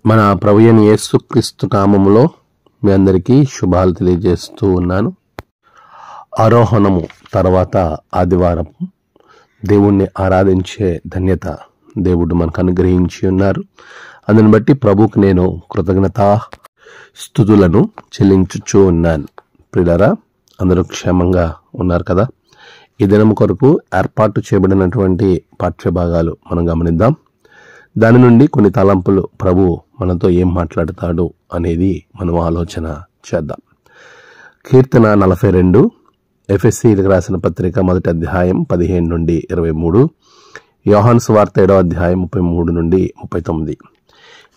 మన ప్రభువైన యేసుక్రీస్తు నామములో మీ అందరికీ శుభాలు తెలియజేస్తూ ఉన్నాను. ఆరోహణము తర్వాత ఆదివారం దేవుణ్ణి ఆరాధించే ధన్యత దేవుడు మనకు అనుగ్రహించి ఉన్నారు. అందుని బట్టి ప్రభువుకు నేను కృతజ్ఞతా స్తుతులను చెల్లించుచూ ఉన్నాను. ప్రియులారా, అందరూ క్షేమంగా ఉన్నారు కదా? ఈ దినం కొరకు ఏర్పాటు చేయబడినటువంటి పాఠ్యభాగాలు మనం గమనిద్దాం. దాని నుండి కొన్ని తలంపులు ప్రభు మనతో ఏం మాట్లాడతాడు అనేది మనం ఆలోచన చేద్దాం. కీర్తన 42, ఎఫెసీయులకు రాసిన పత్రిక 1వ అధ్యాయం 15 నుండి 23, యోహాను సువార్త 7వ అధ్యాయం 33 నుండి 39.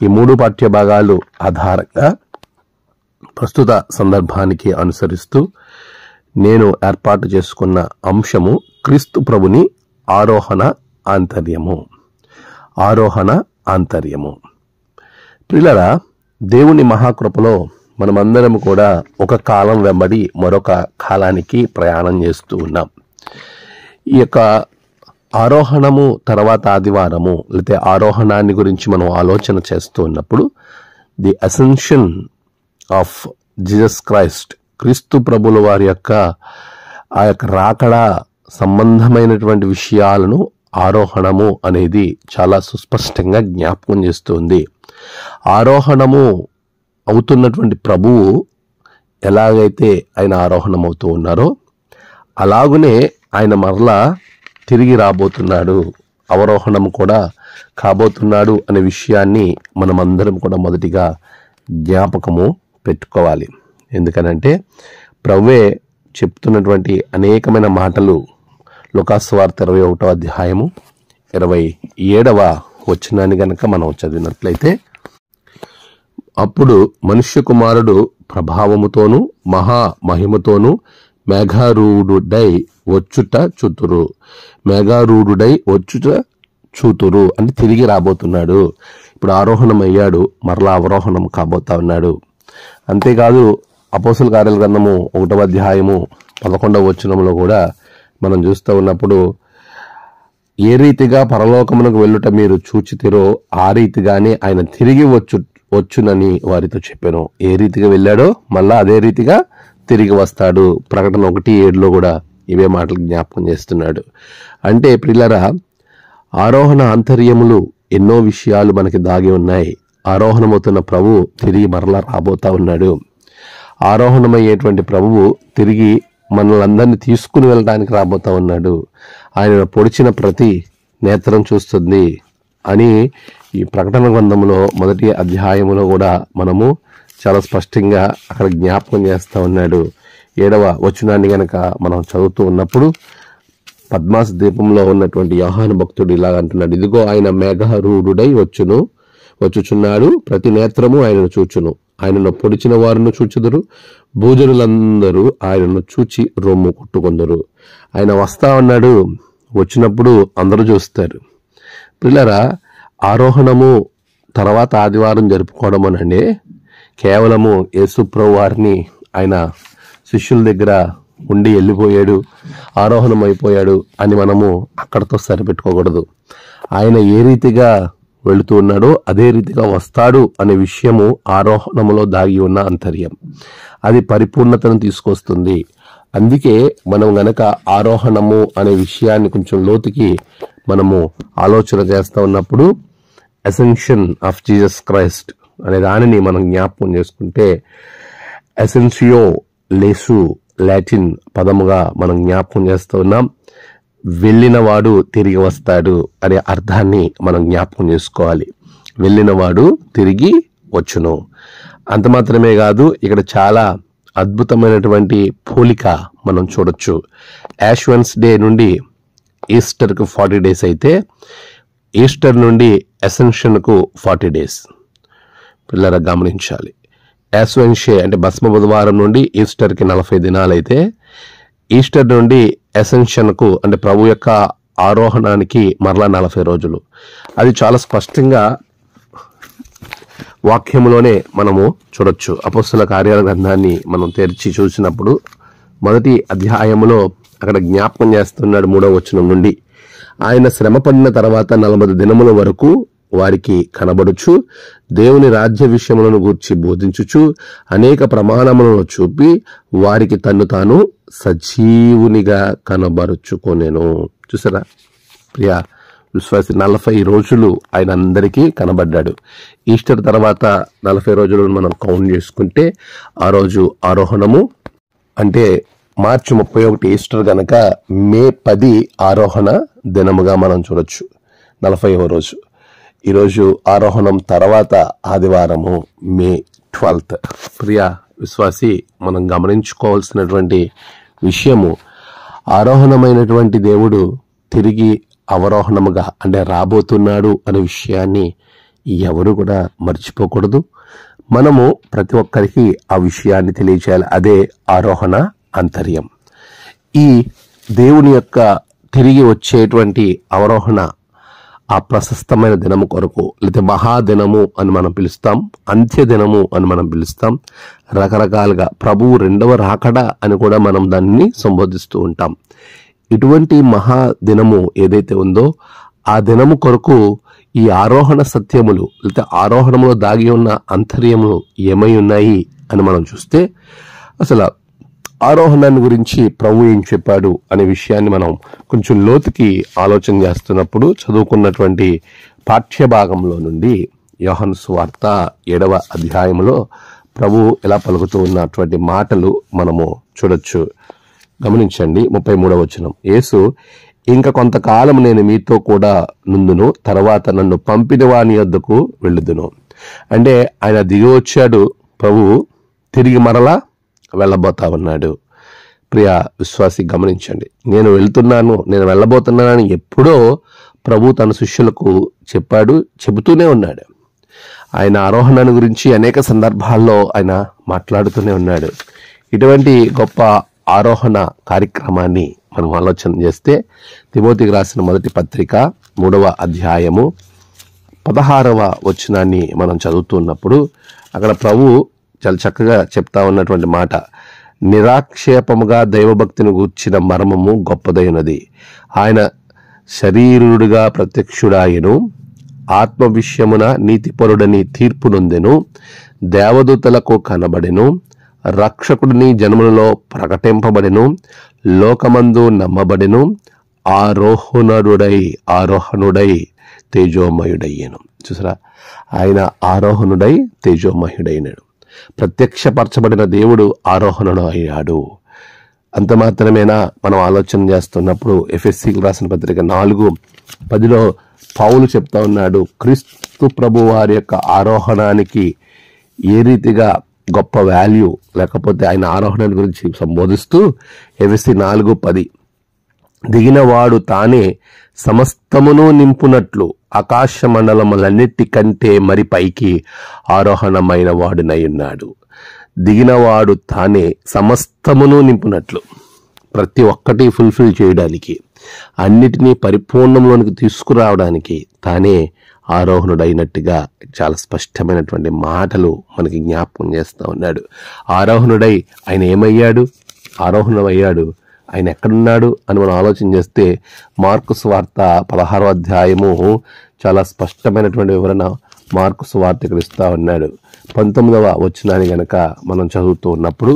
ఈ 3 పాఠ్యభాగాలు ఆధారంగా ప్రస్తుత సందర్భానికి అనుసరిస్తూ నేను ఏర్పాటు చేసుకున్న అంశము క్రీస్తు ప్రభుని ఆరోహణ ఆంతర్యము. ఆరోహణ ఆంతర్యము. ప్రియులారా, దేవుని మహాకృపలో మనమందరం కూడా ఒక కాలం వెంబడి మరొక కాలానికి ప్రయాణం చేస్తూ ఉన్నాం. ఈ యొక్క ఆరోహణము తర్వాత ఆదివారము లేకపోతే ఆరోహణాన్ని గురించి మనం ఆలోచన చేస్తూ ఉన్నప్పుడు the ascension of Jesus Christ, క్రీస్తు ప్రభుల వారి యొక్క ఆ యొక్క రాకడ సంబంధమైనటువంటి విషయాలను ఆరోహణము అనేది చాలా సుస్పష్టంగా జ్ఞాపకం చేస్తుంది. ఆరోహణము అవుతున్నటువంటి ప్రభువు ఎలాగైతే ఆయన ఆరోహణం అవుతూ ఉన్నారో అలాగునే ఆయన మరలా తిరిగి రాబోతున్నాడు, అవరోహణం కూడా కాబోతున్నాడు అనే విషయాన్ని మనమందరం కూడా మొదటిగా జ్ఞాపకము పెట్టుకోవాలి. ఎందుకనంటే ప్రభువే చెప్తున్నటువంటి అనేకమైన మాటలు లూకాసు వార్త 21వ అధ్యాయము 27వ వచనాన్ని గనక మనం చదివినట్లయితే, అప్పుడు మనుష్య కుమారుడు ప్రభావముతోనూ మహామహిమతోనూ మేఘారూఢుడై వచ్చుట చూతురు. మేఘారూఢుడై వచ్చుట చూతురు అంటే తిరిగి రాబోతున్నాడు. ఇప్పుడు ఆరోహణం అయ్యాడు, మరలా అవరోహణం కాబోతా ఉన్నాడు. అంతేకాదు అపోస్తలుల కార్యాల గ్రంథము 1వ అధ్యాయము 11వ వచనంలో కూడా మనం చూస్తూ ఉన్నప్పుడు, ఏ రీతిగా పరలోకమునకు వెళ్ళుట మీరు చూచితిరో ఆ రీతిగానే ఆయన తిరిగి వచ్చునని వారితో చెప్పాను. ఏ రీతిగా వెళ్ళాడో మళ్ళా అదే రీతిగా తిరిగి వస్తాడు. ప్రకటన 1:7లో కూడా ఇవే మాటలు జ్ఞాపకం చేస్తున్నాడు. అంటే ప్రియులారా, ఆరోహణ ఆంతర్యములు ఎన్నో విషయాలు మనకి దాగి ఉన్నాయి. ఆరోహణమవుతున్న ప్రభు తిరిగి మరలా రాబోతా ఉన్నాడు. ఆరోహణమయ్యేటువంటి ప్రభువు తిరిగి మనల్ని అందరినీ తీసుకుని వెళ్ళడానికి రాబోతా ఉన్నాడు. ఆయన పొడిచిన ప్రతి నేత్రం చూస్తుంది అని ఈ ప్రకటన గ్రంథంలో 1వ అధ్యాయములో కూడా మనము చాలా స్పష్టంగా అక్కడ జ్ఞాపకం చేస్తూ ఉన్నాడు. 7వ వచనాన్ని గనక మనం చదువుతూ ఉన్నప్పుడు పద్మాస్ ద్వీపంలో ఉన్నటువంటి యోహాను భక్తుడు ఇలాగ అంటున్నాడు, ఇదిగో ఆయన మేఘారూఢుడై వచ్చుచున్నాడు, ప్రతి నేత్రము ఆయనను చూచును, ఆయనను పొడిచిన వారిని చూచుదురు, భూజనులందరూ ఆయనను చూచి రొమ్ము కొట్టుకొందరు. ఆయన వస్తా ఉన్నాడు, వచ్చినప్పుడు అందరూ చూస్తారు. పిల్లరా, ఆరోహణము తర్వాత ఆదివారం జరుపుకోవడం అనండి కేవలము యేసుప్రభు వారిని ఆయన శిష్యుల దగ్గర ఉండి వెళ్ళిపోయాడు, ఆరోహణం అయిపోయాడు అని మనము అక్కడతో సరిపెట్టుకోకూడదు. ఆయన ఏ రీతిగా వెళుతూ ఉన్నాడో అదే రీతిగా వస్తాడు అనే విషయము ఆరోహణములో దాగి ఉన్న అంతర్యం. అది పరిపూర్ణతను తీసుకొస్తుంది. అందుకే మనం గనక ఆరోహణము అనే విషయాన్ని కొంచెం లోతుకి మనము ఆలోచన చేస్తూ ఉన్నప్పుడు అసెన్షన్ ఆఫ్ జీసస్ క్రైస్ట్ అనే దానిని మనం జ్ఞాపకం చేసుకుంటే, అసెన్సియో లేసు లాటిన్ పదముగా మనం జ్ఞాపకం చేస్తూ ఉన్నాం. వెళ్ళినవాడు తిరిగి వస్తాడు అనే అర్థాన్ని మనం జ్ఞాపకం చేసుకోవాలి. వెళ్ళినవాడు తిరిగి వచ్చును. అంత మాత్రమే కాదు, ఇక్కడ చాలా అద్భుతమైనటువంటి పోలిక మనం చూడొచ్చు. యాష్ వెన్స్డే నుండి ఈస్టర్కు 40 days అయితే ఈస్టర్ నుండి అసెన్షన్కు 40 days. పిల్లరా గమనించాలి. యాష్ వెన్స్డే అంటే భస్మ బుధవారం నుండి ఈస్టర్కి 40 దినాలు అయితే ఈస్టర్ నుండి అసెన్షన్కు అంటే ప్రభు యొక్క ఆరోహణానికి మరలా 40 రోజులు. అది చాలా స్పష్టంగా వాక్యములోనే మనము చూడొచ్చు. అపోస్తలుల కార్యాల గ్రంథాన్ని మనం తెరిచి చూసినప్పుడు 1వ అధ్యాయములో అక్కడ జ్ఞాపకం చేస్తున్నాడు 3వ వచనం నుండి, ఆయన శ్రమ పడిన తర్వాత 40 దినముల వరకు వారికి కనబడుచు దేవుని రాజ్య విషయములను గూర్చి బోధించుచు అనేక ప్రమాణములను చూపి వారికి తన్ను తాను సజీవునిగా కనబరుచుకొనెను. చూసారా ప్రియా విశ్వాసి, 40 రోజులు ఆయన అందరికీ కనబడ్డాడు. ఈస్టర్ తర్వాత 40 రోజులను మనం కౌంట్ చేసుకుంటే ఆ రోజు ఆరోహణము అంటే మార్చి 31 ఈస్టర్ గనక మే 10 ఆరోహణ దినముగా మనం చూడొచ్చు, 40వ రోజు. ఈరోజు ఆరోహణం తర్వాత ఆదివారము మే 12th. ప్రియా విశ్వాసి, మనం గమనించుకోవాల్సినటువంటి విషయము, ఆరోహణమైనటువంటి దేవుడు తిరిగి అవరోహణముగా అంటే రాబోతున్నాడు అనే విషయాన్ని ఎవరు కూడా మర్చిపోకూడదు. మనము ప్రతి ఒక్కరికి ఆ విషయాన్ని తెలియచేయాలి. అదే ఆరోహణ అంతర్యం. ఈ దేవుని యొక్క తిరిగి వచ్చేటువంటి అవరోహణ ఆ ప్రశస్తమైన దినము కొరకు, లేకపోతే మహాదినము అని మనం పిలుస్తాం, అంత్య దినము అని మనం పిలుస్తాం, రకరకాలుగా ప్రభువు రెండవ రాకడ అని కూడా మనం దాన్ని సంబోధిస్తూ ఉంటాం. ఇటువంటి మహాదినము ఏదైతే ఉందో ఆ దినము కొరకు ఈ ఆరోహణ సత్యములు లేకపోతే ఆరోహణములో దాగి ఉన్న అంతర్యములు ఏమై ఉన్నాయి అని మనం చూస్తే, అసలు ఆరోహణాన్ని గురించి ప్రభు ఏం చెప్పాడు అనే విషయాన్ని మనం కొంచెం లోతుకి ఆలోచన చేస్తున్నప్పుడు చదువుకున్నటువంటి పాఠ్యభాగంలో నుండి యోహాను సువార్త 7వ అధ్యాయంలో ప్రభు ఎలా పలుకుతూ ఉన్నటువంటి మాటలు మనము చూడొచ్చు. గమనించండి, 33వ వచనం. యేసు, ఇంకా కొంతకాలం నేను మీతో కూడా నుందును, తర్వాత నన్ను పంపిన వాని యొద్దకు వెళ్ళుదును. అంటే ఆయన దిగి వచ్చాడు, ప్రభువు తిరిగి మరలా వెళ్ళబోతా ఉన్నాడు. ప్రియ విశ్వాసి, గమనించండి, నేను వెళ్తున్నాను, నేను వెళ్ళబోతున్నానని ఎప్పుడో ప్రభు తన శిష్యులకు చెప్పాడు, చెబుతూనే ఉన్నాడు. ఆయన ఆరోహణాన్ని గురించి అనేక సందర్భాల్లో ఆయన మాట్లాడుతూనే ఉన్నాడు. ఇటువంటి గొప్ప ఆరోహణ కార్యక్రమాన్ని మనం ఆలోచన చేస్తే, తిమోతికి రాసిన మొదటి పత్రిక 3వ అధ్యాయము 16వ వచనాన్ని మనం చదువుతున్నప్పుడు అక్కడ ప్రభు చాలా చక్కగా చెప్తా ఉన్నటువంటి మాట, నిరాక్షేపముగా దైవభక్తిని గూర్చిన మర్మము గొప్పదైనది. ఆయన శరీరుడుగా ప్రత్యక్షుడాయను, ఆత్మ విషయమున నీతిపరుడని తీర్పు నొందెను, దేవదూతలకు కనబడెను, రక్షకుడిని జనములలో ప్రకటింపబడెను, లోకమందు నమ్మబడెను, ఆరోహణుడై తేజోమయుడయ్యను. చూసారా, ఆయన ఆరోహణుడై తేజోమయుడైనాడు. ప్రత్యక్షపరచబడిన దేవుడు ఆరోహణుడు అయ్యాడు. అంత మాత్రమేనా? మనం ఆలోచన చేస్తున్నప్పుడు ఎఫెసీకి రాసిన పత్రిక 4:10 పౌలు చెప్తా ఉన్నాడు, క్రీస్తు ప్రభు వారి యొక్క ఆరోహణానికి ఏ రీతిగా గొప్ప వాల్యూ, లేకపోతే ఆయన ఆరోహణ గురించి సంబోధిస్తూ ఎఫెసీ 4:10, దిగినవాడు తానే సమస్తమును నింపునట్లు ఆకాశ మండలములన్నిటికంటే మరి పైకి ఆరోహణమైన వాడునై ఉన్నాడు. దిగినవాడు తానే సమస్తమును నింపునట్లు, ప్రతి ఒక్కటి ఫుల్ఫిల్ చేయడానికి, అన్నిటినీ పరిపూర్ణంలోనికి తీసుకురావడానికి తానే ఆరోహణుడైనట్టుగా చాలా స్పష్టమైనటువంటి మాటలు మనకి జ్ఞాపకం చేస్తూ ఉన్నాడు. ఆరోహణుడై ఆయన ఏమయ్యాడు? ఆరోహణమయ్యాడు. ఆయన ఎక్కడున్నాడు అని మనం ఆలోచన చేస్తే మార్కు సువార్త 16వ అధ్యాయము చాలా స్పష్టమైనటువంటి వివరణ మార్కు సువార్త ఇక్కడ ఇస్తా ఉన్నాడు. 19వ వచనాన్ని గనక మనం చదువుతూ ఉన్నప్పుడు,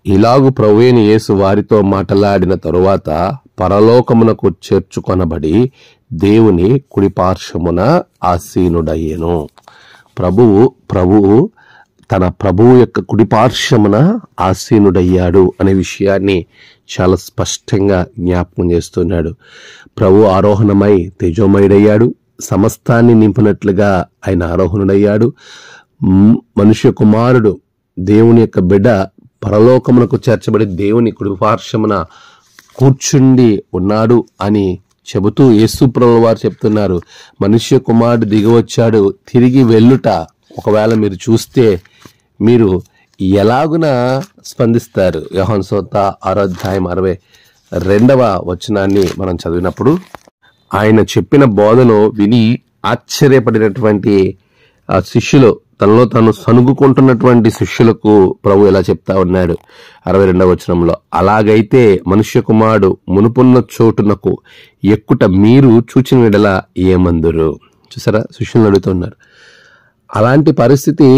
ఇలాగు ప్రభువైన యేసు వారితో మాట్లాడిన తరువాత పరలోకమునకు చేర్చుకొనబడి దేవుని కుడిపార్శ్వమున ఆసీనుడయ్యెను. ప్రభువు తన ప్రభువు యొక్క కుడిపార్శ్వమున ఆసీనుడయ్యాడు అనే విషయాన్ని చాలా స్పష్టంగా జ్ఞాపకం చేస్తున్నాడు. ప్రభు ఆరోహణమై తేజోమయుడయ్యాడు, సమస్తాన్ని నింపినట్లుగా ఆయన ఆరోహణుడయ్యాడు. మనుష్య కుమారుడు, దేవుని యొక్క బిడ్డ పరలోకమునకు చేర్చబడి దేవుని కుడిపార్శ్వమున కూర్చుండి ఉన్నాడు అని చెబుతూ యేసు ప్రభువు వారు చెప్తున్నారు, మనుష్య కుమారుడు దిగివచ్చాడు, తిరిగి వెళ్ళుట ఒకవేళ మీరు చూస్తే మీరు ఎలాగున స్పందిస్తారు? యోహాను సువార్త 6వ అధ్యాయం 62వ వచనాన్ని మనం చదివినప్పుడు, ఆయన చెప్పిన బోధను విని ఆశ్చర్యపడినటువంటి శిష్యులు తనలో తాను సనుగుకుంటున్నటువంటి శిష్యులకు ప్రభు ఇలా చెప్తా ఉన్నాడు 62వ వచనంలో, అలాగైతే మనుష్య కుమారుడు మునుపున్న చోటునకు ఎక్కుట మీరు చూచిన యెడల ఏమందురు. చూసారా, శిష్యులను అడుగుతున్నారు. అలాంటి పరిస్థితి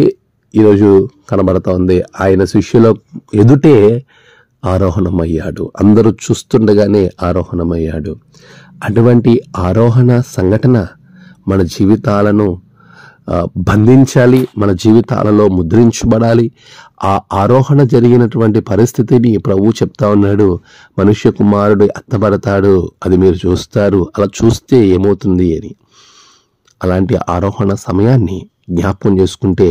ఈరోజు కనబడతా ఉంది. ఆయన శిష్యుల ఎదుటే ఆరోహణమయ్యాడు, అందరూ చూస్తుండగానే ఆరోహణమయ్యాడు. అటువంటి ఆరోహణ సంఘటన మన జీవితాలను బంధించాలి, మన జీవితాలలో ముద్రించబడాలి. ఆ ఆరోహణ జరిగినటువంటి పరిస్థితిని ప్రభు చెప్తా ఉన్నాడు, మనుష్య కుమారుడు ఎత్తబడతాడు, అది మీరు చూస్తారు, అలా చూస్తే ఏమవుతుంది అని. అలాంటి ఆరోహణ సమయాన్ని జ్ఞాపకం చేసుకుంటే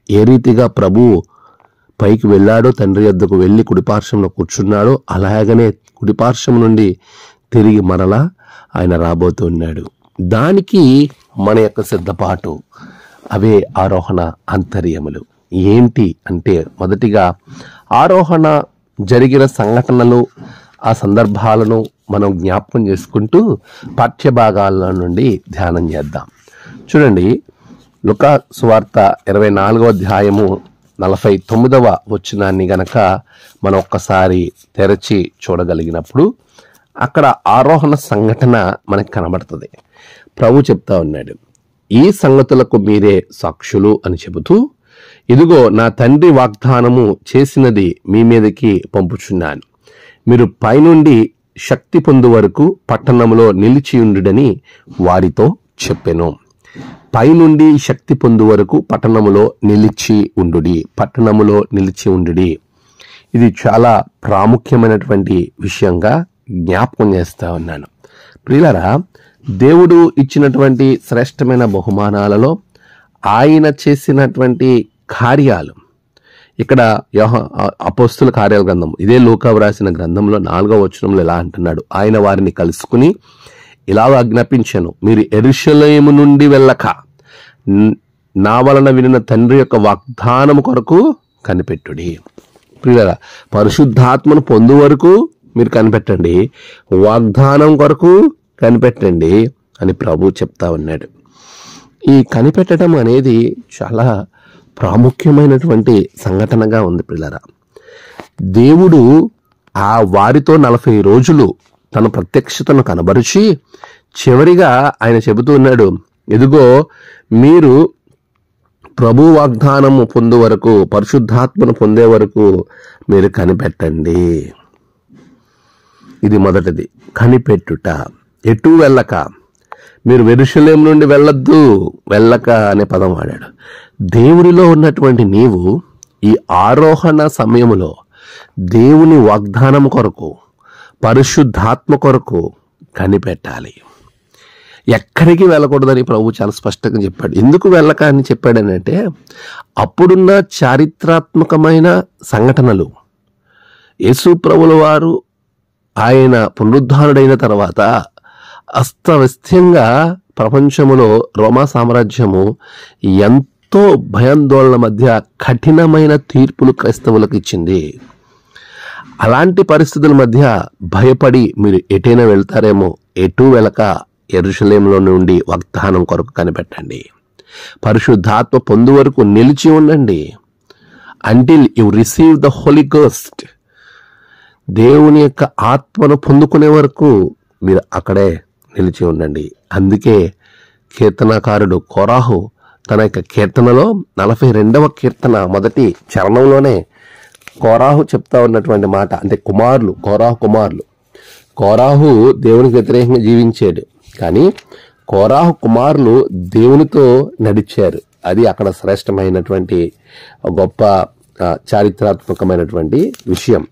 ఏ రీతిగా ప్రభు పైకి వెళ్ళాడో, తండ్రి యొద్దకు వెళ్ళి కుడిపార్శ్వంలో కూర్చున్నాడో, అలాగనే కుడిపార్శ్వం నుండి తిరిగి మరలా ఆయన రాబోతున్నాడు. దానికి మన యొక్క సిద్ధపాటు, అవే ఆరోహణ అంతర్యములు. ఏంటి అంటే, మొదటిగా ఆరోహణ జరిగిన సంఘటనలు, ఆ సందర్భాలను మనం జ్ఞాపకం చేసుకుంటూ పాఠ్యభాగాల నుండి ధ్యానం చేద్దాం. చూడండి, లూకా సువార్త 24వ అధ్యాయము 49వ వచనాన్ని గనక మనం ఒక్కసారి తెరచి చూడగలిగినప్పుడు అక్కడ ఆరోహణ సంఘటన మనకు కనబడుతుంది. ప్రభు చెప్తా ఉన్నాడు, ఈ సంగతులకు మీరే సాక్షులు అని చెబుతూ, ఇదిగో నా తండ్రి వాగ్దానము చేసినది మీ మీదకి పంపుచున్నాను. మీరు పైనుండి శక్తి పొందు వరకు పట్టణంలో నిలిచియుండుడని వారితో చెప్పెను. పైనుండి శక్తి పొందు వరకు పట్టణములో నిలిచి ఉండుడి, పట్టణములో నిలిచి ఉండుడి. ఇది చాలా ప్రాముఖ్యమైనటువంటి విషయంగా జ్ఞాపకం చేస్తా ఉన్నాను. ప్రియులారా, దేవుడు ఇచ్చినటువంటి శ్రేష్టమైన బహుమానాలలో ఆయన చేసినటువంటి కార్యాలు, ఇక్కడ అపోస్తుల కార్యాల గ్రంథం, ఇదే లూకా వ్రాసిన గ్రంథంలో 4వ వచనంలో ఎలా అంటున్నాడు, ఆయన వారిని కలుసుకుని ఇలా ఆజ్ఞాపించాను, మీరు యెరూషలేము నుండి వెళ్ళక నా వలన వినిన తండ్రి యొక్క వాగ్దానము కొరకు కనిపెట్టుడి. ప్రియులారా, పరిశుద్ధాత్మను పొందు వరకు మీరు కనిపెట్టండి, వాగ్దానం కొరకు కనిపెట్టండి అని ప్రభు చెప్తా ఉన్నాడు. ఈ కనిపెట్టడం అనేది చాలా ప్రాముఖ్యమైనటువంటి సంఘటనగా ఉంది. ప్రియులారా, దేవుడు ఆ వారితో 40 రోజులు తన ప్రత్యక్షతను కనబరిచి చివరిగా ఆయన చెబుతూ ఉన్నాడు, ఇదిగో మీరు ప్రభు వాగ్దానము పొందు వరకు, పరిశుద్ధాత్మను పొందే వరకు మీరు కనిపెట్టండి. ఇది మొదటిది, కనిపెట్టుట. ఎటు వెళ్ళక, మీరు యెరూషలేము నుండి వెళ్ళొద్దు, వెళ్ళక అనే పదం వాడాడు. దేవునిలో ఉన్నటువంటి నీవు ఈ ఆరోహణ సమయములో దేవుని వాగ్దానం కొరకు, పరిశుద్ధాత్మ కొరకు కనిపెట్టాలి. ఎక్కడికి వెళ్ళకూడదని ప్రభు చాలా స్పష్టంగా చెప్పాడు. ఎందుకు వెళ్ళక అని చెప్పాడనంటే, అప్పుడున్న చారిత్రాత్మకమైన సంఘటనలు, యేసు ప్రభుల వారు ఆయన పునరుద్ధానుడైన తర్వాత అస్తవ్యస్తంగా ప్రపంచములో రోమా సామ్రాజ్యము ఎంతో భయాందోళన మధ్య కఠినమైన తీర్పులు క్రైస్తవులకు ఇచ్చింది. అలాంటి పరిస్థితుల మధ్య భయపడి మీరు ఎటైనా వెళ్తారేమో, ఎటు వెళ్ళక యెరూషలేములో నుండి వాగ్దానం కొరకు కనిపెట్టండి, పరిశుద్ధాత్మ పొందు వరకు నిలిచి ఉండండి. Until you receive the holy ghost, దేవుని యొక్క ఆత్మను పొందుకునే వరకు మీరు అక్కడే నిలిచి ఉండండి. అందుకే కీర్తనకారుడు కోరాహు తన యొక్క కీర్తనలో 42వ కీర్తన మొదటి చరణంలోనే కోరాహు చెప్తా ఉన్నటువంటి మాట, అంటే కోరాహు దేవునికి వ్యతిరేకంగా జీవించాడు, కానీ కోరాహు కుమారులు దేవునితో నడిచారు. అది అక్కడ శ్రేష్టమైనటువంటి గొప్ప చారిత్రాత్మకమైనటువంటి విషయం.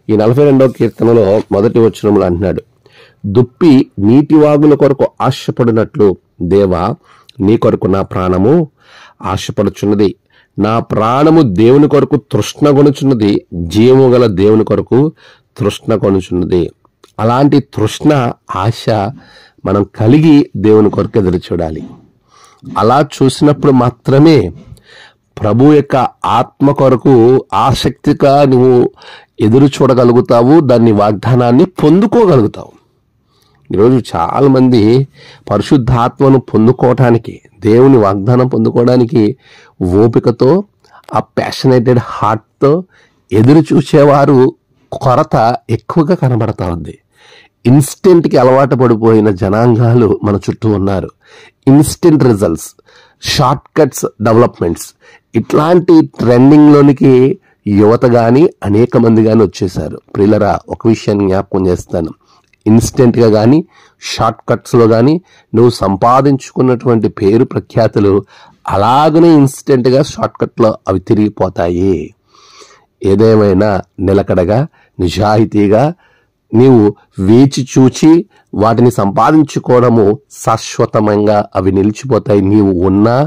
ఈ 42వ కీర్తనలో మొదటి వచనంలో అంటున్నాడు, దుప్పి నీటి వాగుల కొరకు ఆశపడినట్లు దేవా నీ కొరకు నా ప్రాణము ఆశపడుచున్నది, నా ప్రాణము దేవుని కొరకు తృష్ణ కొనుచున్నది, జీవము గల దేవుని కొరకు తృష్ణ కొనుచున్నది. అలాంటి తృష్ణ, ఆశ మనం కలిగి దేవుని కొరకు ఎదురు చూడాలి. అలా చూసినప్పుడు మాత్రమే ప్రభు యొక్క ఆత్మ కొరకు ఆసక్తిగా నువ్వు ఎదురు చూడగలుగుతావు, దాన్ని వాగ్దానాన్ని పొందుకోగలుగుతావు. ఈరోజు చాలామంది పరిశుద్ధాత్మను పొందుకోవటానికి, దేవుని వాగ్దానం పొందుకోవడానికి ఓపికతో, ఆ ప్యాషనేటెడ్ హార్ట్తో ఎదురు చూసేవారు కొరత ఎక్కువగా కనబడతా ఉంది. ఇన్స్టెంట్కి అలవాటు పడిపోయిన జనాంగాలు మన చుట్టూ ఉన్నారు. Instant results, short cuts, developments, ఇట్లాంటి ట్రెండింగ్లోనికి యువత కానీ అనేక మంది కానీ వచ్చేసారు. ప్రియులరా, ఒక విషయాన్ని జ్ఞాపకం చేస్తాను. ఇన్స్టెంట్గా కానీ షార్ట్ కట్స్లో కానీ నువ్వు సంపాదించుకున్నటువంటి పేరు ప్రఖ్యాతులు అలాగనే ఇన్స్టెంట్గా షార్ట్ కట్లో అవి తిరిగిపోతాయి. ఏదేమైనా నిలకడగా, నిజాయితీగా నీవు వేచి చూచి వాటిని సంపాదించుకోవడము శాశ్వతంగా అవి నిలిచిపోతాయి, నీవు ఉన్నా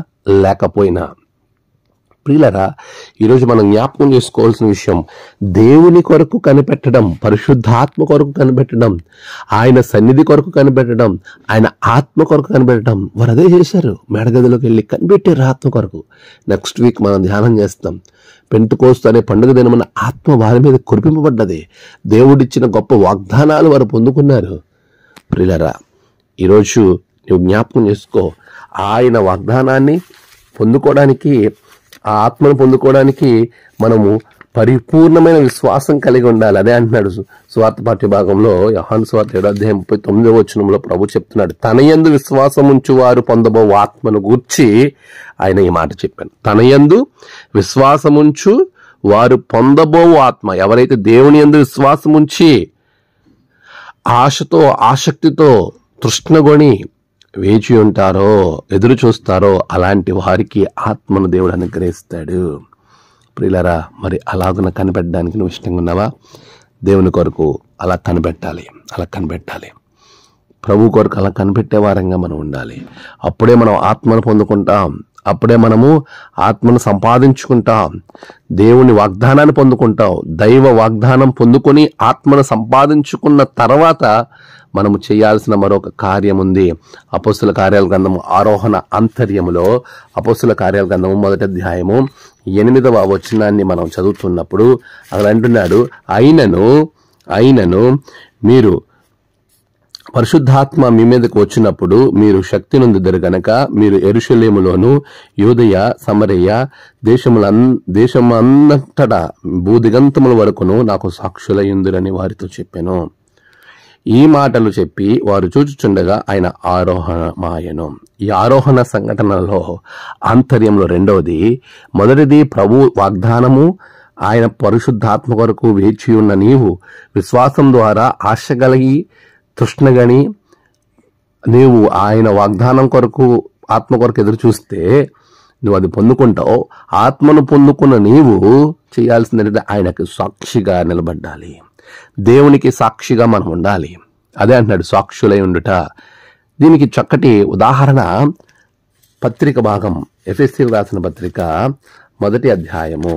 లేకపోయినా. ప్రియులరా, ఈరోజు మనం జ్ఞాపకం చేసుకోవాల్సిన విషయం, దేవుని కొరకు కనిపెట్టడం, పరిశుద్ధాత్మ కొరకు కనిపెట్టడం, ఆయన సన్నిధి కొరకు కనిపెట్టడం, ఆయన ఆత్మ కొరకు కనిపెట్టడం. వారు అదే చేశారు. మేడగదిలోకి వెళ్ళి కనిపెట్టారు ఆత్మ కొరకు. నెక్స్ట్ వీక్ మనం ధ్యానం చేస్తాం. పెంతెకోస్తు అనే పండుగ దినమున ఆత్మ వారి మీద కురిపింపబడ్డది. దేవుడిచ్చిన గొప్ప వాగ్దానాలు వారు పొందుకున్నారు. ప్రియులరా, ఈరోజు నువ్వు జ్ఞాపకం చేసుకో, ఆయన వాగ్దానాన్ని పొందుకోవడానికి, ఆ ఆత్మను పొందుకోవడానికి మనము పరిపూర్ణమైన విశ్వాసం కలిగి ఉండాలి. అదే అంటున్నాడు సువార్త పాఠ్య భాగంలో, యోహాను సువార్త 7:39 ప్రభు చెప్తున్నాడు, తన యందు విశ్వాసం ఉంచు వారు పొందబో ఆత్మను గూర్చి ఆయన ఈ మాట చెప్పాను. తన యందు విశ్వాసముంచు వారు పొందబో ఆత్మ. ఎవరైతే దేవుని యందు విశ్వాసం ఉంచి ఆశతో, ఆసక్తితో, తృష్ణగొని వేచి ఉంటారో, ఎదురు చూస్తారో, అలాంటి వారికి ఆత్మను దేవుడు అనుగ్రహిస్తాడు. ప్రియులరా, మరి అలాగున కనిపెట్టడానికి నువ్వు ఇష్టంగా ఉన్నావా? దేవుని కొరకు అలా కనిపెట్టాలి. ప్రభు కొరకు అలా కనిపెట్టే వారంగా మనం ఉండాలి. అప్పుడే మనం ఆత్మను పొందుకుంటాం. అప్పుడే మనము ఆత్మను సంపాదించుకుంటాం. దేవుని వాగ్దానాన్ని పొందుకుంటాం. దైవ వాగ్దానం పొందుకొని ఆత్మను సంపాదించుకున్న తర్వాత మనము చేయాల్సిన మరొక కార్యం ఉంది. అపోస్తుల కార్యాల గ్రంథము ఆరోహణ అంతర్యములో, అపోస్తుల కార్యాల గ్రంథము 1వ అధ్యాయము 8వ వచనాన్ని మనం చదువుతున్నప్పుడు అక్కడ అంటున్నాడు, అయినను మీరు పరిశుద్ధాత్మ మీ మీదకు వచ్చినప్పుడు మీరు శక్తి నొందుదురు గనక మీరు యెరూషలేములోను, యూదయ, సమరయ దేశమంతటా భూదిగంతముల వరకును నాకు సాక్షులయ్యుందురని వారితో చెప్పాను. ఈ మాటలు చెప్పి వారు చూచుచుండగా ఆయన ఆరోహణమాయెను. ఈ ఆరోహణ సంఘటనలో ఆంతర్యంలో రెండవది, మొదటిది ప్రభు వాగ్దానము, ఆయన పరిశుద్ధాత్మ కొరకు వేచి ఉన్న నీవు విశ్వాసం ద్వారా ఆశ కలిగి, తృష్ణగని నీవు ఆయన వాగ్దానం కొరకు, ఆత్మ కొరకు ఎదురు చూస్తే నువ్వు అది పొందుకుంటావు. ఆత్మను పొందుకున్న నీవు చేయాల్సిందంటే ఆయనకు సాక్షిగా నిలబడాలి. దేవునికి సాక్షిగా మనం ఉండాలి. అదే అంటున్నాడు, సాక్షులై ఉండుట. దీనికి చక్కటి ఉదాహరణ పత్రిక భాగం, ఎఫెసీయులకు రాసిన పత్రిక 1వ అధ్యాయము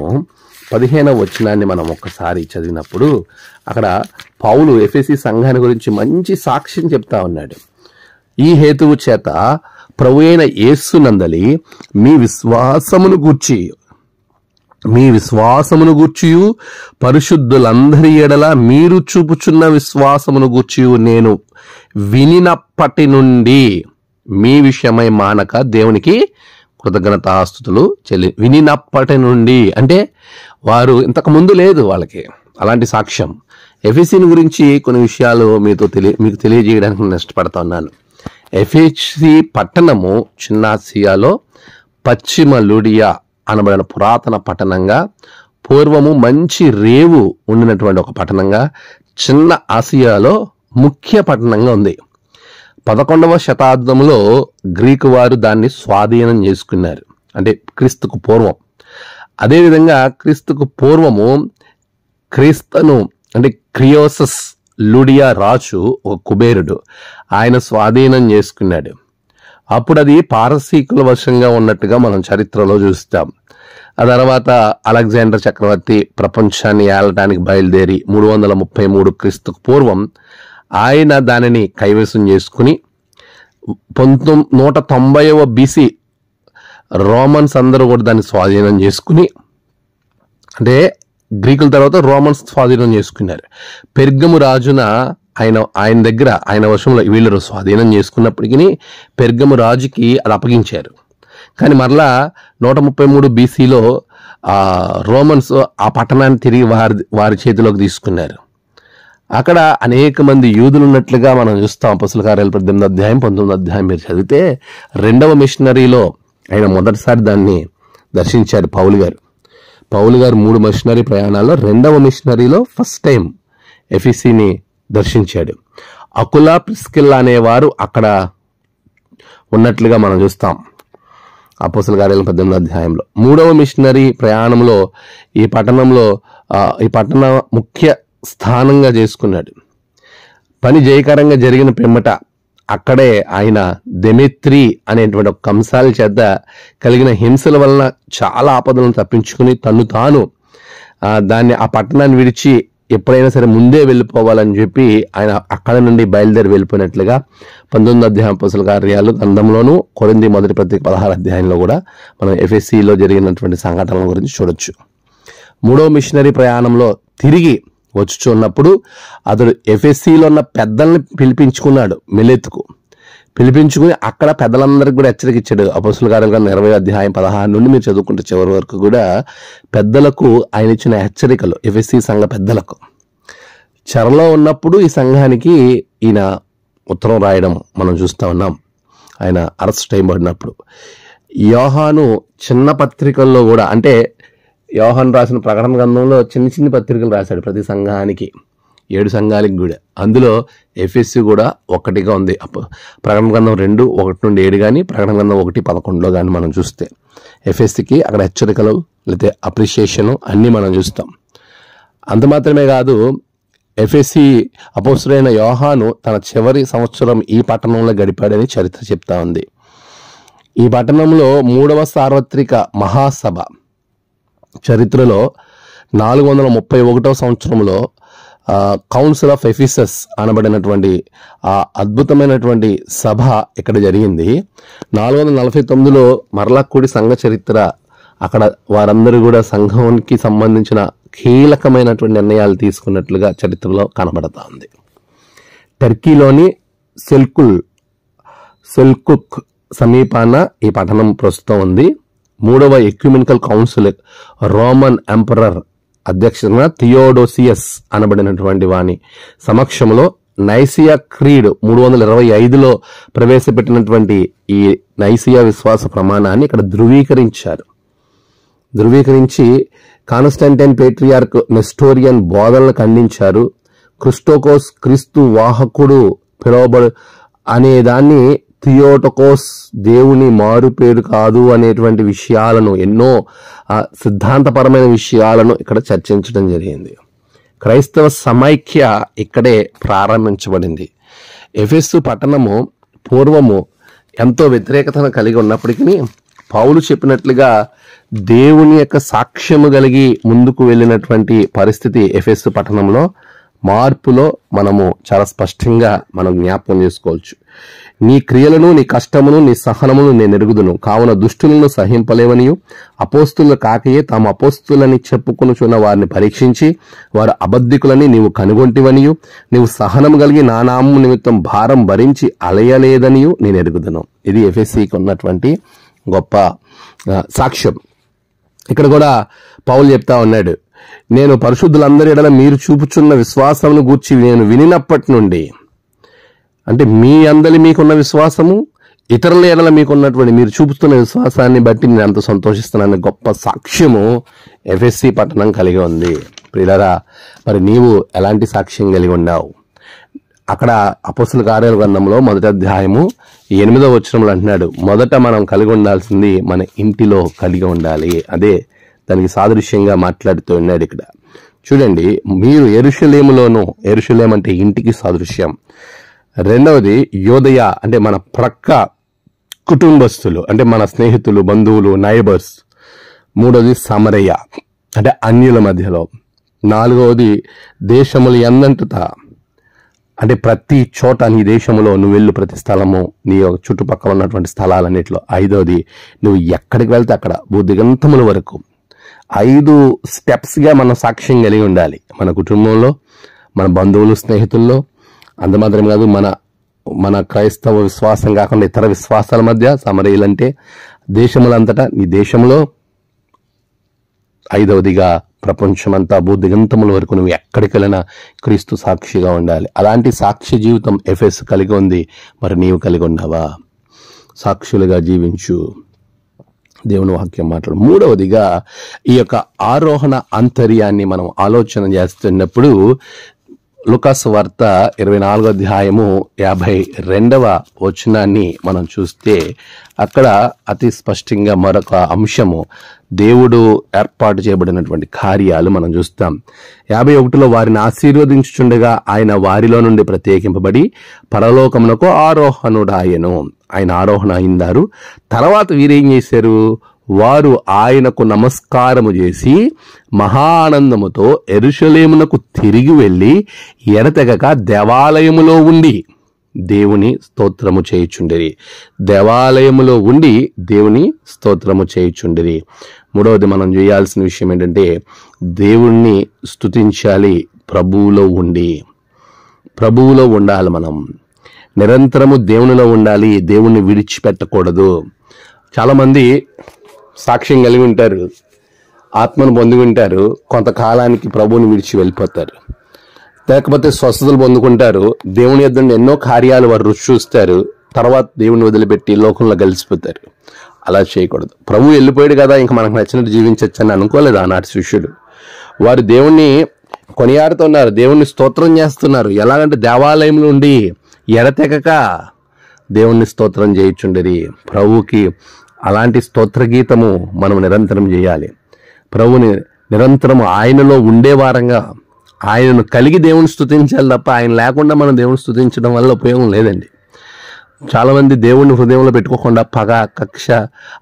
15వ వచనాన్ని మనం ఒక్కసారి చదివినప్పుడు అక్కడ పౌలు ఎఫెసీ సంఘాన్ని గురించి మంచి సాక్ష్యం చెప్తా ఉన్నాడు. ఈ హేతువు చేత ప్రభు అయిన యేసునందలి మీ విశ్వాసమును గూర్చియు పరిశుద్ధులందరి ఎడల మీరు చూపుచున్న విశ్వాసమును గూర్చియు నేను వినినప్పటి నుండి మీ విషయమై మానక దేవునికి కృతజ్ఞతాస్తుతులు వినినప్పటి నుండి అంటే వారు ఇంతకు ముందు లేదు వాళ్ళకి అలాంటి సాక్ష్యం. ఎఫెసీని గురించి కొన్ని విషయాలు మీకు తెలియజేయడానికి నేను ఇష్టపడతా ఉన్నాను. ఎఫెసీ పట్టణము చిన్న ఆసియాలో పశ్చిమ లూడియా అనబడిన పురాతన పట్టణంగా, పూర్వము మంచి రేవు ఉండినటువంటి ఒక పట్టణంగా, చిన్న ఆసియాలో ముఖ్య పట్టణంగా ఉంది. 11వ శతాబ్దంలో గ్రీకు వారు దాన్ని స్వాధీనం చేసుకున్నారు, అంటే క్రీస్తుకు పూర్వం. అదేవిధంగా క్రీస్తుకు పూర్వము క్రీస్తును అంటే క్రియోసస్ లూడియా రాజు ఒక కుబేరుడు, ఆయన స్వాధీనం చేసుకున్నాడు. అప్పుడు అది పారసీకుల వశంగా ఉన్నట్టుగా మనం చరిత్రలో చూస్తాం. ఆ తర్వాత అలెగ్జాండర్ చక్రవర్తి ప్రపంచాన్ని ఏలటానికి బయలుదేరి 333 క్రీస్తుకు పూర్వం ఆయన దానిని కైవసం చేసుకుని 190వ BC రోమన్స్ అందరూ కూడా దాన్ని స్వాధీనం చేసుకుని, అంటే గ్రీకుల తర్వాత రోమన్స్ స్వాధీనం చేసుకున్నారు. పెర్గము రాజున ఆయన దగ్గర ఆయన వశంలో వీళ్ళు స్వాధీనం చేసుకున్నప్పటికీ పెర్గము రాజుకి అది అప్పగించారు. కానీ మరలా 133 BCలో రోమన్స్ ఆ పట్టణాన్ని తిరిగి వారి చేతిలోకి తీసుకున్నారు. అక్కడ అనేక మంది యూదులు ఉన్నట్లుగా మనం చూస్తాం. అపొస్తలుల కార్యాలు 18వ అధ్యాయం 19వ అధ్యాయం మీరు చదివితే రెండవ మిషనరీలో ఆయన మొదటిసారి దాన్ని దర్శించారు. పౌలు గారు 3 మిషనరీ ప్రయాణాల్లో రెండవ మిషనరీలో ఫస్ట్ టైం ఎఫెసీని దర్శించాడు. అకులా ప్రిస్కిల్లా అనేవారు అక్కడ ఉన్నట్లుగా మనం చూస్తాం అపొస్తలుల కార్యాలు 18వ అధ్యాయంలో. 3వ మిషనరీ ప్రయాణంలో ఈ పట్టణ ముఖ్య స్థానంగా చేసుకున్నాడు. పని జయకరంగా జరిగిన పిమ్మట అక్కడే ఆయన దెమెత్రి అనేటువంటి ఒక కంసాల చేత కలిగిన హింసల వలన చాలా ఆపదలను తప్పించుకుని తాను ఆ పట్టణాన్ని విడిచి ఎప్పుడైనా సరే ముందే వెళ్ళిపోవాలని చెప్పి ఆయన అక్కడ నుండి బయలుదేరి వెళ్ళిపోయినట్లుగా 19వ అధ్యాయం అపొస్తలుల కార్యాలు గ్రంథంలోను, కొరింథీ మొదటి పత్రిక 16వ అధ్యాయంలో కూడా మనం ఎఫెసీలో జరిగినటువంటి సంఘటనల గురించి చూడొచ్చు. 3వ మిషనరీ ప్రయాణంలో తిరిగి వచ్చుచున్నప్పుడు అతడు ఎఫెసీలో ఉన్న పెద్దల్ని పిలిపించుకున్నాడు. మిలెతుకు పిలిపించుకుని అక్కడ పెద్దలందరికీ కూడా హెచ్చరిక ఇచ్చాడు. అపొస్తలుల కార్యాలు 20వ అధ్యాయం 16 నుండి మీరు చదువుకుంటే చివరి వరకు కూడా పెద్దలకు ఆయన ఇచ్చిన హెచ్చరికలు ఎఫెసీ సంఘ పెద్దలకు. చెరలో ఉన్నప్పుడు ఈ సంఘానికి ఈయన ఉత్తరం రాయడం మనం చూస్తూ ఉన్నాం. ఆయన అరెస్ట్ చేయబడినప్పుడు యోహాను చిన్న పత్రికల్లో కూడా, అంటే యోహాను రాసిన ప్రకటన గ్రంథంలో చిన్న పత్రికలు రాశాడు ప్రతి సంఘానికి, 7 సంఘాలకి కూడా. అందులో ఎఫెసీ కూడా ఒకటిగా ఉంది. ప్రకటన గ్రంథం 2:1-7 కానీ, ప్రకటన గ్రంథం 1:11 కానీ మనం చూస్తే ఎఫెసీకి అక్కడ హెచ్చరికలు లేకపోతే అప్రిషియేషను అన్నీ మనం చూస్తాం. అంత మాత్రమే కాదు, ఎఫెసీ అపొస్తలుడైన యోహాను తన చివరి సంవత్సరం ఈ పట్టణంలో గడిపాడని చరిత్ర చెప్తా ఉంది. ఈ పట్టణంలో 3వ సార్వత్రిక మహాసభ చరిత్రలో 431వ సంవత్సరంలో కౌన్సిల్ ఆఫ్ ఎఫెసస్ అనబడినటువంటి ఆ అద్భుతమైనటువంటి సభ ఇక్కడ జరిగింది. 449లో మరలా కూడి సంఘ చరిత్ర, అక్కడ వారందరూ కూడా సంఘానికి సంబంధించిన కీలకమైనటువంటి నిర్ణయాలు తీసుకున్నట్లుగా చరిత్రలో కనబడతా ఉంది. టర్కీలోని సెల్కుక్ సమీపాన ఈ పట్టణం ప్రస్తుతం ఉంది. 3వ ఎక్యుమెనికల్ కౌన్సిల్ రోమన్ ఎంపరర్ అధ్యక్షతన థియోడోసియస్ అనబడినటువంటి వాని సమక్షంలో నైసియా క్రీడ్ 325లో ప్రవేశపెట్టినటువంటి ఈ నైసియా విశ్వాస ప్రమాణాన్ని ఇక్కడ ధృవీకరించి కాన్స్టంటైన్ పేట్రియార్క్ నెస్టోరియన్ బోధనలు ఖండించారు. క్రిస్టోకోస్ క్రీస్తు వాహకుడు పిలువబడు అనేదాన్ని థియోటోకోస్ దేవుని మారుపేరు కాదు అనేటువంటి విషయాలను, ఎన్నో సిద్ధాంతపరమైన విషయాలను ఇక్కడ చర్చించడం జరిగింది. క్రైస్తవ సమైక్య ఇక్కడే ప్రారంభించబడింది. ఎఫెసు పట్టణము పూర్వము ఎంతో వ్యతిరేకతను కలిగి ఉన్నప్పటికీ పౌలు చెప్పినట్లుగా దేవుని యొక్క సాక్ష్యము కలిగి ముందుకు వెళ్ళినటువంటి పరిస్థితి ఎఫెసు పట్టణంలో మార్పులో మనము చాలా స్పష్టంగా మనం జ్ఞాపకం చేసుకోవచ్చు. నీ క్రియలను, నీ కష్టమును, నీ సహనమును నేను ఎరుగుదును, కావున దుష్టులను సహింపలేవనియు అపోస్తులు కాకయే తాము అపోస్తులని చెప్పుకొనుచున్న వారిని పరీక్షించి వారు అబద్ధికులని నీవు కనుగొంటివనియు నీవు సహనము కలిగి నా నామము నిమిత్తం భారం భరించి అలయలేదనియు నేను ఎరుగుదును. ఇది ఎఫెసీకి ఉన్నటువంటి గొప్ప సాక్ష్యం. ఇక్కడ కూడా పౌలు చెప్తా ఉన్నాడు, నేను పరిశుద్ధులందరి ఎడల మీరు చూపుచున్న విశ్వాసమును గూర్చి నేను వినినప్పటి నుండి, అంటే మీ అందరి మీకున్న విశ్వాసము, ఇతరుల ఎడల మీకున్నటువంటి మీరు చూపుతున్న విశ్వాసాన్ని బట్టి నేను ఎంత సంతోషిస్తున్నాను గొప్ప సాక్ష్యము ఎఫెసీ పట్టణం కలిగి ఉంది. ప్రియులారా, మరి నీవు ఎలాంటి సాక్ష్యం కలిగి ఉన్నావు? అక్కడ అపొస్తలుల కార్యాల గ్రంథంలో 1వ అధ్యాయము 8వ వచనంలో అంటున్నాడు, మొదట మనం కలిగి ఉండాల్సింది మన ఇంటిలో కలిగి ఉండాలి. అదే దానికి సాదృశ్యంగా మాట్లాడుతూ ఉన్నాడు ఇక్కడ. చూడండి, మీరు యెరూషలేములోను, యెరూషలేం అంటే ఇంటికి సాదృశ్యం. రెండవది యోదయ అంటే మన ప్రక్క కుటుంబస్తులు, అంటే మన స్నేహితులు, బంధువులు, నైబర్స్. మూడవది సమరయ అంటే అన్యుల మధ్యలో. నాలుగవది దేశములు ఎన్నంతటా, అంటే ప్రతి చోట నీ దేశంలో నువ్వు వెళ్ళు, ప్రతి స్థలము నీ చుట్టుపక్కల ఉన్నటువంటి స్థలాలన్నింటిలో. ఐదవది నువ్వు ఎక్కడికి వెళ్తే అక్కడ భూదిగంతముల వరకు. 5 స్టెప్స్గా మనం సాక్ష్యం కలిగి ఉండాలి. మన కుటుంబంలో, మన బంధువులు, స్నేహితుల్లో, అంత మాత్రం కాదు, మన క్రైస్తవ విశ్వాసం కాకుండా ఇతర విశ్వాసాల మధ్య సమరయులంటే దేశములంతటా, నీ దేశంలో, ఐదవదిగా ప్రపంచమంతా భూదిగంతముల వరకు నువ్వు ఎక్కడికి వెళ్ళినా క్రీస్తు సాక్షిగా ఉండాలి. అలాంటి సాక్ష్య జీవితం ఎఫెస్ కలిగి ఉంది. మరి నీవు కలిగి ఉన్నావా? సాక్షులుగా జీవించు. దేవుని వాక్యం మాట్లాడు. మూడవదిగా ఈ యొక్క ఆరోహణ అంతర్యాన్ని మనం ఆలోచన చేస్తున్నప్పుడు లూకాసు వార్త 24వ అధ్యాయము 52వ వచనాన్ని మనం చూస్తే అక్కడ అతి స్పష్టంగా మరొక అంశము, దేవుడు ఏర్పాటు చేయబడినటువంటి కార్యాలు మనం చూస్తాం. 51లో వారిని ఆశీర్వదించుచుండగా ఆయన వారిలో నుండి ప్రత్యేకింపబడి పరలోకమునకు ఆరోహణుడాయను. ఆయన ఆరోహణ అయిందారు. తర్వాత వీరేం చేశారు? వారు ఆయనకు నమస్కారము చేసి మహానందముతో యెరూషలేమునకు తిరిగి వెళ్ళి ఎడతెగక దేవాలయములో ఉండి దేవుని స్తోత్రము చేయుచుండిరి. దేవాలయములో ఉండి దేవుని స్తోత్రము చేయుచుండిరి. మూడవది మనం చేయాల్సిన విషయం ఏంటంటే దేవుణ్ణి స్తుతించాలి. ప్రభువులో ఉండాలి. మనం నిరంతరము దేవునిలో ఉండాలి. దేవుణ్ణి విడిచిపెట్టకూడదు. చాలామంది సాక్ష్యం కలిగి ఉంటారు, ఆత్మను పొంది ఉంటారు, కొంతకాలానికి ప్రభువుని విడిచి వెళ్ళిపోతారు. లేకపోతే స్వస్థతలు పొందుకుంటారు, దేవుని యొద్ద ఎన్నో కార్యాలు వారు రుచి చూస్తారు, తర్వాత దేవుని వదిలిపెట్టి లోకంలో కలిసిపోతారు. అలా చేయకూడదు. ప్రభువు వెళ్ళిపోయాడు కదా, ఇంకా మనకు నచ్చినట్టు జీవించవచ్చు అని అనుకోలేదు ఆనాటి శిష్యుడు. వారు దేవుణ్ణి కొనియాడుతున్నారు, దేవుణ్ణి స్తోత్రం చేస్తున్నారు. ఎలాగంటే దేవాలయంలో ఉండి ఎడతెగక దేవుణ్ణి స్తోత్రం చేయుచుండిరి. ప్రభువుకి అలాంటి స్తోత్ర గీతము మనం నిరంతరం చేయాలి. ప్రభువుని నిరంతరం ఆయనలో ఉండేవారంగా, ఆయనను కలిగి దేవుని స్తుతించాలి తప్ప ఆయన లేకుండా మనం దేవుని స్తుతించడం వల్ల ఉపయోగం లేదండి. చాలామంది దేవుణ్ణి హృదయంలో పెట్టుకోకుండా పగ, కక్ష,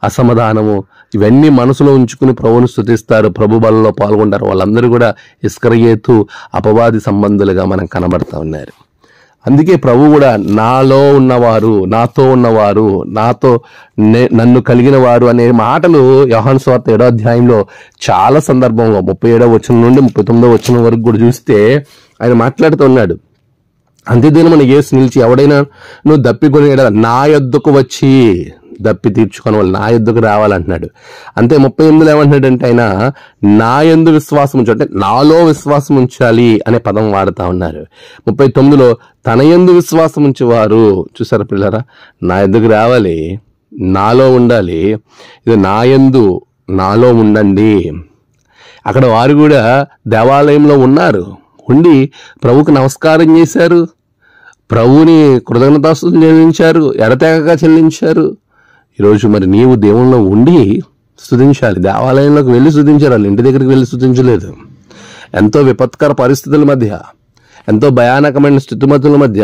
అసమాధానము ఇవన్నీ మనసులో ఉంచుకుని ప్రభువుని స్తుతిస్తారు, ప్రభు బలంలో పాల్గొంటారు. వాళ్ళందరూ కూడా ఇస్కరియోతు అపవాది సంబంధులుగా మనకు కనబడతా ఉన్నారు. అందుకే ప్రభు కూడా నాలో ఉన్నవారు, నాతో ఉన్నవారు, నన్ను కలిగిన వారు అనే మాటలు యోహాను సువార్త 7వ అధ్యాయంలో చాలా సందర్భంలో 37వ వచనం నుండి 39వ వచనం వరకు కూడా చూస్తే ఆయన మాట్లాడుతూ ఉన్నాడు. అంత్యదినమున యేసు నిలిచి ఎవడైనా నువ్వు దప్పికొని నా యొద్దకు వచ్చి, దప్పి తీర్చుకొని వాళ్ళు నా యొద్దకు రావాలంటున్నాడు. అంతే 38లో ఏమంటున్నాడంటే ఆయన నా యందు విశ్వాసం ఉంచు, అంటే నాలో విశ్వాసం ఉంచాలి అనే పదం వాడుతూ ఉన్నారు. 39లో తన యందు విశ్వాసం ఉంచేవారు, చూసారా పిల్లరా, నా యొద్దకు రావాలి, నాలో ఉండాలి. ఇది నా యందు, నాలో ఉండండి. అక్కడ వారు కూడా దేవాలయంలో ఉన్నారు, ఉండి ప్రభువుకు నమస్కారం చేశారు, ప్రభువుని కృతజ్ఞతాస్తుతులు చెల్లించారు, ఎడతెగక చెల్లించారు. ఈరోజు మరి నీవు దేవుల్లో ఉండి స్తుతించాలి. దేవాలయంలోకి వెళ్ళి స్తుతించారు, వాళ్ళు ఇంటి దగ్గరికి వెళ్ళి స్తుతించలేదు. ఎంతో విపత్కర పరిస్థితుల మధ్య, ఎంతో భయానకమైన స్థితిమతుల మధ్య,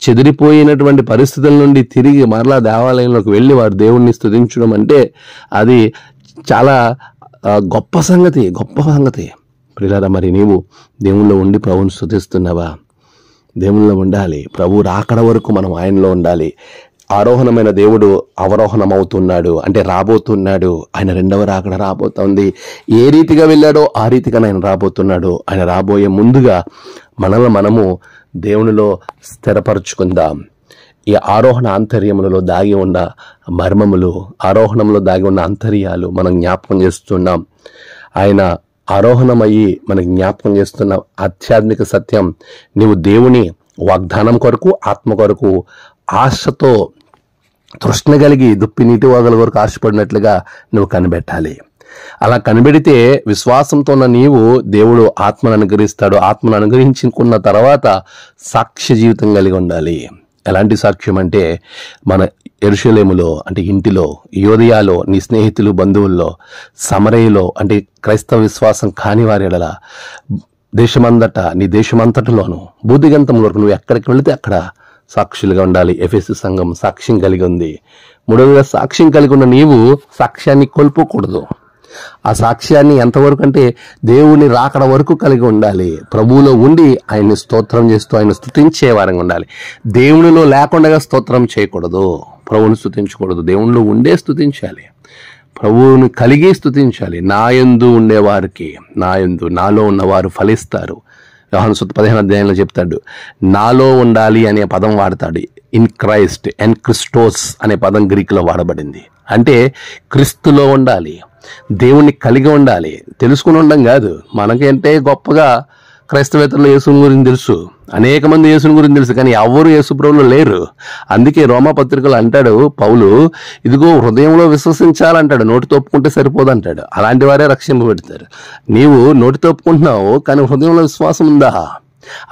చెదిరిపోయినటువంటి పరిస్థితుల నుండి తిరిగి మరలా దేవాలయంలోకి వెళ్ళి వారు దేవుణ్ణి స్తుతించడం అంటే అది చాలా గొప్ప సంగతి. ప్రియులారా, మరి నీవు దేవుల్లో ఉండి ప్రభువుని స్తుతిస్తున్నావా? దేవుల్లో ఉండాలి. ప్రభు రాకడ వరకు మనం ఆయనలో ఉండాలి. ఆరోహణమైన దేవుడు అవరోహణం అవుతున్నాడు, అంటే రాబోతున్నాడు. ఆయన రెండవ రాకడ రాబోతోంది. ఏ రీతిగా వెళ్ళాడో ఆ రీతిగా ఆయన రాబోతున్నాడు. ఆయన రాబోయే ముందుగా మనము దేవునిలో స్థిరపరచుకుందాం. ఈ ఆరోహణ ఆంతర్యములలో దాగి ఉన్న మర్మములు, ఆరోహణంలో దాగి ఉన్న అంతర్యాలు మనం జ్ఞాపకం చేస్తున్నాం. ఆయన ఆరోహణమయ్యి మనకి జ్ఞాపకం చేస్తున్న ఆధ్యాత్మిక సత్యం, నీవు దేవుని వాగ్దానం కొరకు, ఆత్మ కొరకు ఆశతో తృష్ణ కలిగి దుప్పి నీటి వాగల వరకు ఆశపడినట్లుగా నువ్వు కనిపెట్టాలి. అలా కనిపెడితే విశ్వాసంతో ఉన్న నీవు దేవుడు ఆత్మను అనుగ్రహిస్తాడు. ఆత్మను అనుగ్రహించుకున్న తర్వాత సాక్ష్య జీవితం కలిగి ఉండాలి. ఎలాంటి సాక్ష్యం అంటే మన యెరూషలేములో అంటే ఇంటిలో, యోదయాలో నీ స్నేహితులు, బంధువుల్లో, సమరయలో అంటే క్రైస్తవ విశ్వాసం కాని వారి ఎడల, దేశమంతటా, నీ దేశమంతటిలోనూ భూదిగంతం వరకు నువ్వు ఎక్కడికి వెళితే అక్కడ సాక్షులుగా ఉండాలి. ఎఫెసు సంఘం సాక్ష్యం కలిగి ఉంది. మూడవదిగా సాక్ష్యం కలిగి ఉన్న నీవు సాక్ష్యాన్ని కోల్పోకూడదు. ఆ సాక్ష్యాన్ని ఎంతవరకు అంటే దేవుని రాకడ వరకు కలిగి ఉండాలి. ప్రభువులో ఉండి ఆయన్ని స్తోత్రం చేస్తూ ఆయన స్తుతించే వారంగా ఉండాలి. దేవునిలో లేకుండా స్తోత్రం చేయకూడదు, ప్రభువుని స్తుతించకూడదు. దేవునిలో ఉండే స్తుతించాలి, ప్రభువుని కలిగి స్తుతించాలి. నాయందు ఉండేవారికి, నాలో ఉన్నవారు ఫలిస్తారు. యోహాను సువార్త 15వ అధ్యాయంలో చెప్తాడు, నాలో ఉండాలి అనే పదం వాడతాడు. ఇన్ క్రైస్ట్, ఎన్ క్రిస్టోస్ అనే పదం గ్రీకులో వాడబడింది. అంటే క్రీస్తులో ఉండాలి, దేవుణ్ణి కలిగి ఉండాలి. తెలుసుకుని ఉండడం కాదు. మనకంటే గొప్పగా క్రైస్తవేతరులు యేసుని గురించి తెలుసు, అనేక మంది యేసుని గురించి తెలుసు, కానీ ఎవరు యేసు ప్రభువులో లేరు. అందుకే రోమా పత్రికలు అంటాడు పౌలు, ఇదిగో హృదయంలో విశ్వసించాలంటాడు, నోటితో ఒప్పుకుంటే సరిపోదంటాడు. అలాంటి వారే రక్షింపబెడతారు. నీవు నోటితో ఒప్పుకుంటున్నావు, కానీ హృదయంలో విశ్వాసం ఉందా?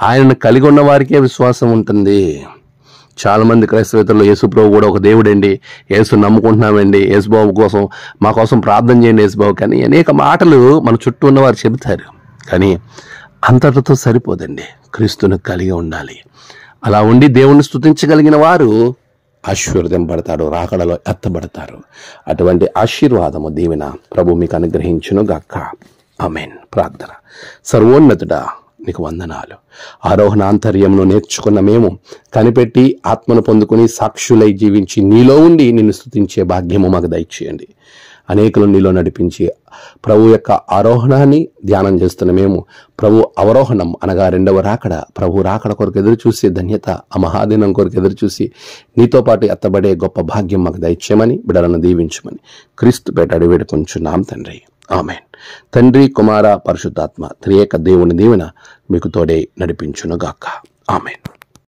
ఆయనను కలిగి ఉన్న వారికే విశ్వాసం ఉంటుంది. చాలా మంది క్రైస్తవేతరులు యేసు ప్రభు కూడా ఒక దేవుడండి, యేసు నమ్ముకుంటున్నామండి, యేసు బాబు కోసం మా కోసం ప్రార్థన చేయండి యేసు బాబు, కానీ అనేక మాటలు మన చుట్టూ ఉన్నవారు చెబుతారు. కానీ అంతటితో సరిపోదండి, క్రీస్తును కలిగి ఉండాలి. అలా ఉండి దేవుణ్ణి స్తుతించగలిగిన వారు ఆశీర్వదింపబడతారు, రాకడలో ఎత్తబడతారు. అటువంటి ఆశీర్వాదము దీవెన ప్రభు మీకు అనుగ్రహించును గాక. ఆమేన్. ప్రార్థన. సర్వోన్నతుడా, నీకు వందనాలు. ఆరోహణాంతర్యమును నేర్చుకున్న మేము కనిపెట్టి ఆత్మను పొందుకుని సాక్షులై జీవించి నీలో ఉండి నిన్ను స్తుతించే భాగ్యము మాకు దయచేయండి. అనేకులు నీలో నడిపించి ప్రభు యొక్క ఆరోహణాన్ని ధ్యానం చేస్తున్న మేము ప్రభు అవరోహణం అనగా రెండవ రాకడ, ప్రభు రాకడ కొరకు ఎదురు చూసి ధన్యత, ఆ మహాదినం కొరకు ఎదురు చూసి నీతో పాటు ఎత్తబడే గొప్ప భాగ్యం మాకు దయచేయమని, బిడ్డలను దీవించమని క్రీస్తు పేట అడిగి వేడుకొంచున్నాం తండ్రి. ఆమేన్. తండ్రి, కుమార, పరిశుద్ధాత్మ త్రియేక దేవుని దీవెన మీకు తోడే నడిపించును గాక. ఆమేన్.